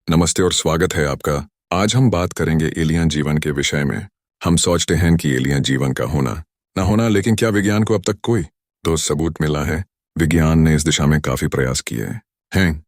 नमस्ते और स्वागत है आपका। आज हम बात करेंगे एलियन जीवन के विषय में। हम सोचते हैं कि एलियन जीवन का होना ना होना, लेकिन क्या विज्ञान को अब तक कोई ठोस सबूत मिला है? विज्ञान ने इस दिशा में काफी प्रयास किए हैं,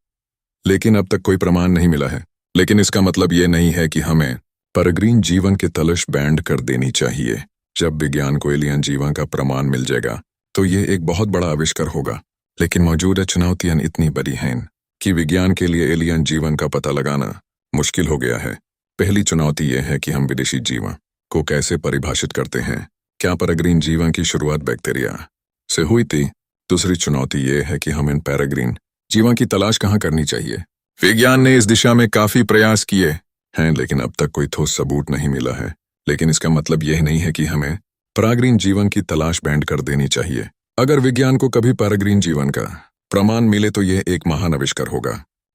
लेकिन अब तक कोई प्रमाण नहीं मिला है। लेकिन इसका मतलब ये नहीं है कि हमें पेरेग्रीन जीवन के तलश बैंड कर देनी चाहिए। जब विज्ञान को एलियन जीवन का प्रमाण मिल जाएगा तो ये एक बहुत बड़ा आविष्कार होगा। लेकिन मौजूदा चुनौतियां इतनी बड़ी हैं कि विज्ञान के लिए एलियन जीवन का पता लगाना मुश्किल हो गया है। पहली चुनौती यह है कि हम विदेशी जीवन को कैसे परिभाषित करते हैं। क्या पेरेग्रीन जीवन की शुरुआत बैक्टीरिया से हुई थी? दूसरी चुनौती यह है कि हमें पेरेग्रीन जीवन की तलाश कहाँ करनी चाहिए। विज्ञान ने इस दिशा में काफी प्रयास किए हैं, लेकिन अब तक कोई ठोस सबूत नहीं मिला है। लेकिन इसका मतलब यह नहीं है कि हमें पेरेग्रीन जीवन की तलाश बैंड कर देनी चाहिए। अगर विज्ञान को कभी पेरेग्रीन जीवन का प्रमाण मिले तो यह एक महान आविष्कार होगा।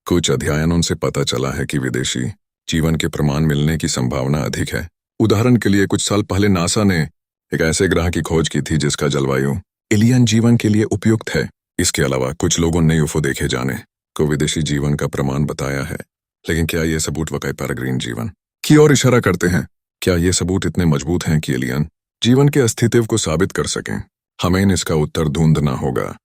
कुछ अध्ययनों से पता चला है कि विदेशी जीवन के प्रमाण मिलने की संभावना अधिक है। उदाहरण के लिए, कुछ साल पहले नासा ने एक ऐसे ग्रह की खोज की थी जिसका जलवायु एलियन जीवन के लिए उपयुक्त है। इसके अलावा कुछ लोगों ने यूफो देखे जाने को विदेशी जीवन का प्रमाण बताया है। लेकिन क्या ये सबूत वाकई पेरेग्रीन जीवन की ओर इशारा करते हैं? क्या ये सबूत इतने मजबूत हैं कि एलियन जीवन के अस्तित्व को साबित कर सकें? हमें इसका उत्तर ढूंढना होगा।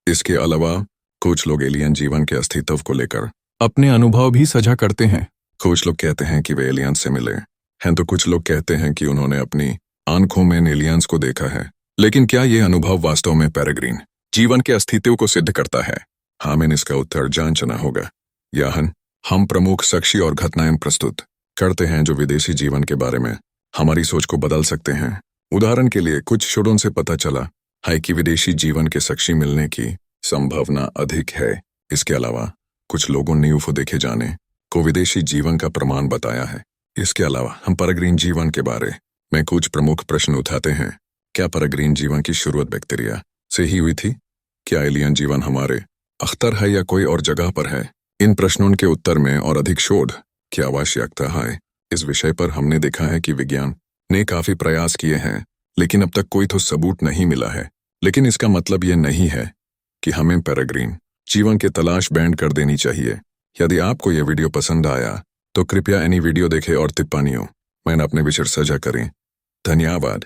इसके अलावा कुछ लोग एलियन जीवन के अस्तित्व को लेकर अपने अनुभव भी साझा करते हैं। कुछ लोग कहते हैं कि वे एलियन से मिले हैं, तो कुछ लोग कहते हैं कि उन्होंने अपनी आंखों में एलियंस को देखा है। लेकिन क्या ये अनुभव वास्तव में पेरेग्रीन जीवन के अस्तित्व को सिद्ध करता है? हमें इसका उत्तर जांचना होगा। यह हम प्रमुख साक्षी और घटनाएं प्रस्तुत करते हैं जो विदेशी जीवन के बारे में हमारी सोच को बदल सकते हैं। उदाहरण के लिए, कुछ शोधों से पता चला है कि विदेशी जीवन के साक्षी मिलने की संभावना अधिक है। इसके अलावा कुछ लोगों ने यूफो देखे जाने को विदेशी जीवन का प्रमाण बताया है। इसके अलावा हम पेरेग्रीन जीवन के बारे में कुछ प्रमुख प्रश्न उठाते हैं। क्या पेरेग्रीन जीवन की शुरुआत बैक्टीरिया से ही हुई थी? क्या एलियन जीवन हमारे अख्तर है या कोई और जगह पर है? इन प्रश्नों के उत्तर में और अधिक शोध की आवश्यकता है। इस विषय पर हमने देखा है कि विज्ञान ने काफी प्रयास किए हैं, लेकिन अब तक कोई ठोस सबूत नहीं मिला है। लेकिन इसका मतलब यह नहीं है कि हमें पेरेग्रीन जीवन की तलाश बैंड कर देनी चाहिए। यदि आपको यह वीडियो पसंद आया तो कृपया वीडियो देखें और टिप्पणियों में अपने विचार साझा करें। धन्यवाद।